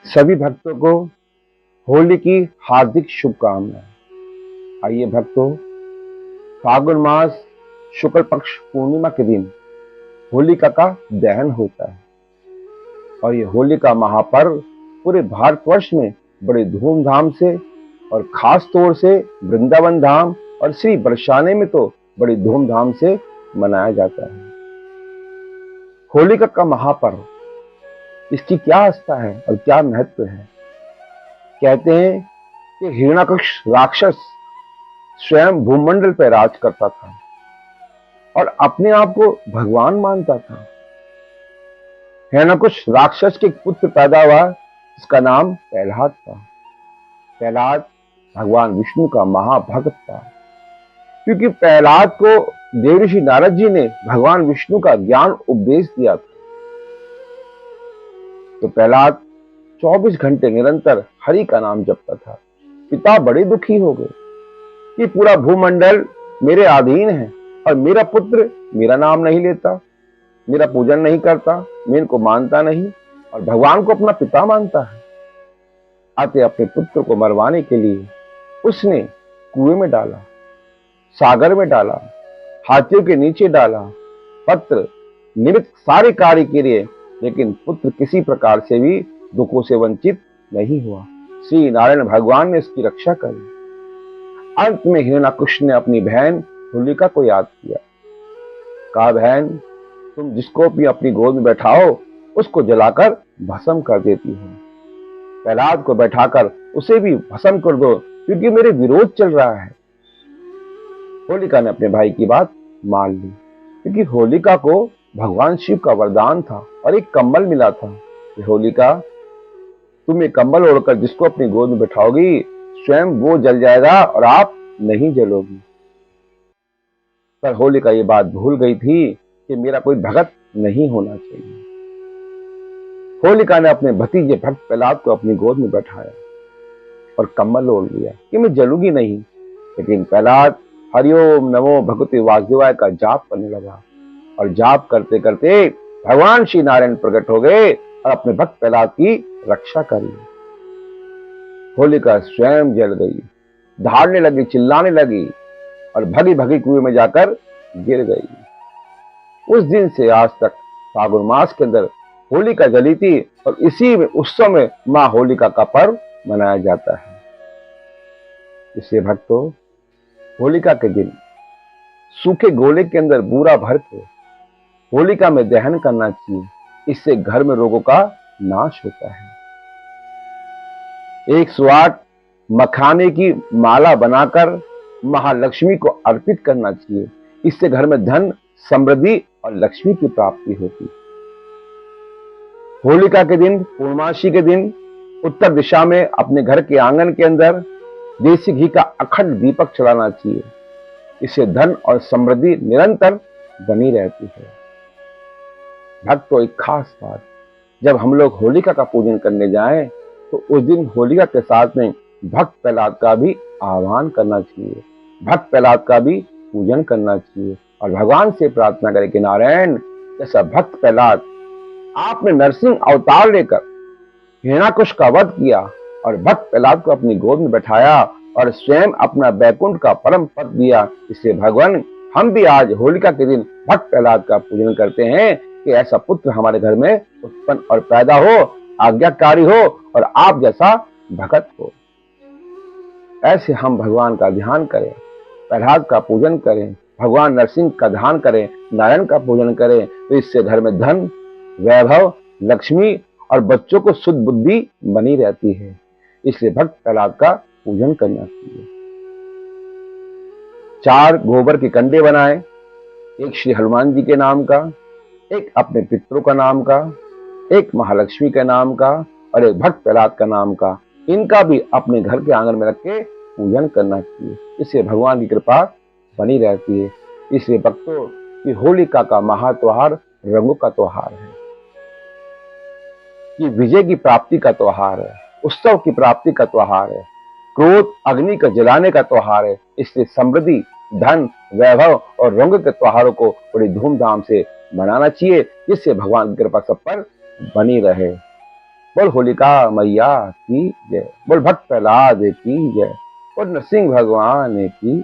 सभी भक्तों को होली की हार्दिक शुभकामनाएं। आइए भक्तों, फागुन मास शुक्ल पक्ष पूर्णिमा के दिन होलिका का दहन होता है और ये होलिका महापर्व पूरे भारतवर्ष में बड़े धूमधाम से और खास तौर से वृंदावन धाम और श्री बरसाने में तो बड़ी धूमधाम से मनाया जाता है। होलिका का महापर्व, इसकी क्या आस्था है और क्या महत्व है। कहते हैं कि हिरण्यकश्यप राक्षस स्वयं भूमंडल पर राज करता था और अपने आप को भगवान मानता था। हिरण्यकश्यप राक्षस के पुत्र पैदा हुआ, इसका नाम प्रहलाद था। प्रहलाद भगवान विष्णु का महाभक्त था, क्योंकि प्रहलाद को देवऋषि नारद जी ने भगवान विष्णु का ज्ञान उपदेश दिया था। तो प्रहलाद 24 घंटे निरंतर हरि का नाम जपता था। पिता बड़े दुखी हो गए कि पूरा भूमंडल मेरे अधीन है और मेरा पुत्र मेरा नाम नहीं लेता, मेरा पूजन नहीं करता, मैं इनको मानता नहीं और भगवान को अपना पिता मानता है। अतः अपने पुत्र को मरवाने के लिए उसने कुएं में डाला, सागर में डाला, हाथियों के नीचे डाला, पत्र निमित्त सारे कार्य किए, लेकिन पुत्र किसी प्रकार से भी दुखों से वंचित नहीं हुआ। श्री नारायण भगवान ने उसकी रक्षा करी। अंत में हिरण्यकश्यप ने अपनी बहन होलिका को याद किया। कहा, बहन, तुम जिसको भी अपनी गोद में बैठाओ उसको जलाकर भस्म कर देती हो। प्रहलाद को बैठाकर उसे भी भस्म कर दो, क्योंकि मेरे विरोध चल रहा है। होलिका ने अपने भाई की बात मान ली, क्योंकि होलिका को भगवान शिव का वरदान था और एक कंबल मिला था कि होलिका, तुम एक कंबल ओढ़कर जिसको अपनी गोद में बैठाओगी स्वयं वो जल जाएगा और आप नहीं जलोगी। पर होलिका ये बात भूल गई थी कि मेरा कोई भगत नहीं होना चाहिए। होलिका ने अपने भतीजे भक्त प्रहलाद को अपनी गोद में बैठाया और कंबल ओढ़ लिया कि मैं जलूंगी नहीं। लेकिन प्रहलाद हरिओम नमो भगवते वासुदेवाय का जाप करने लगा और जाप करते करते भगवान श्री नारायण प्रकट हो गए और अपने भक्त प्रहलाद की रक्षा कर ली। होलिका स्वयं जल गई, दहाड़ने लगी, चिल्लाने लगी और भगी भगी कुएं में जाकर गिर गई। उस दिन से आज तक फागुन मास के अंदर होलिका जली थी और इसी में उत्सव में मां होलिका का पर्व मनाया जाता है। इसलिए भक्तों, होलिका के दिन सूखे गोले के अंदर बूरा भर के होलिका में दहन करना चाहिए। इससे घर में रोगों का नाश होता है। 108 मखाने की माला बनाकर महालक्ष्मी को अर्पित करना चाहिए। इससे घर में धन, समृद्धि और लक्ष्मी की प्राप्ति होती है। होलिका के दिन, पूर्णमासी के दिन उत्तर दिशा में अपने घर के आंगन के अंदर देसी घी का अखंड दीपक चलाना चाहिए। इससे धन और समृद्धि निरंतर बनी रहती है। भक्तों, एक खास बात, जब हम लोग होलिका का पूजन करने जाएं तो उस दिन होलिका के साथ में भक्त प्रहलाद का भी आह्वान करना चाहिए, भक्त प्रहलाद का भी पूजन करना चाहिए और भगवान से प्रार्थना करें कि नारायण, जैसा भक्त प्रहलाद आपने नरसिंह अवतार लेकर हिरण्यकश्यप का वध किया और भक्त प्रहलाद को अपनी गोद में बैठाया और स्वयं अपना बैकुंठ का परम पद दिया, इसलिए भगवान हम भी आज होलिका के दिन भक्त प्रहलाद का पूजन करते हैं कि ऐसा पुत्र हमारे घर में उत्पन्न और पैदा हो, आज्ञाकारी हो और आप जैसा भगत हो। ऐसे हम भगवान का ध्यान करें, प्रहलाद का पूजन करें, भगवान नरसिंह का ध्यान करें, नारायण का पूजन करें, तो इससे घर में धन, वैभव, लक्ष्मी और बच्चों को शुद्ध बुद्धि बनी रहती है। इसलिए भक्त प्रहलाद का पूजन करना चाहिए। 4 गोबर के कंडे बनाएं, एक श्री हनुमान जी के नाम का, एक अपने पितरों का नाम का, एक महालक्ष्मी के नाम का और एक भक्त प्रहलाद का नाम का। इनका भी अपने घर के आंगन में रख के पूजन करना चाहिए। इससे भगवान की कृपा बनी रहती है। इसलिए भक्तों, कि होलिका का महात्योहार रंगों का त्योहार है, ये विजय की प्राप्ति का त्योहार है, उत्सव की प्राप्ति का त्योहार है, क्रोध अग्नि का जलाने का त्योहार है। इसलिए समृद्धि, धन, वैभव और रंग के त्योहारों को बड़ी धूमधाम से मनाना चाहिए, जिससे भगवान की कृपा सब पर बनी रहे। बोल होलिका मैया की जय, बोल भक्त प्रहलाद की जय, बोल नरसिंह भगवान की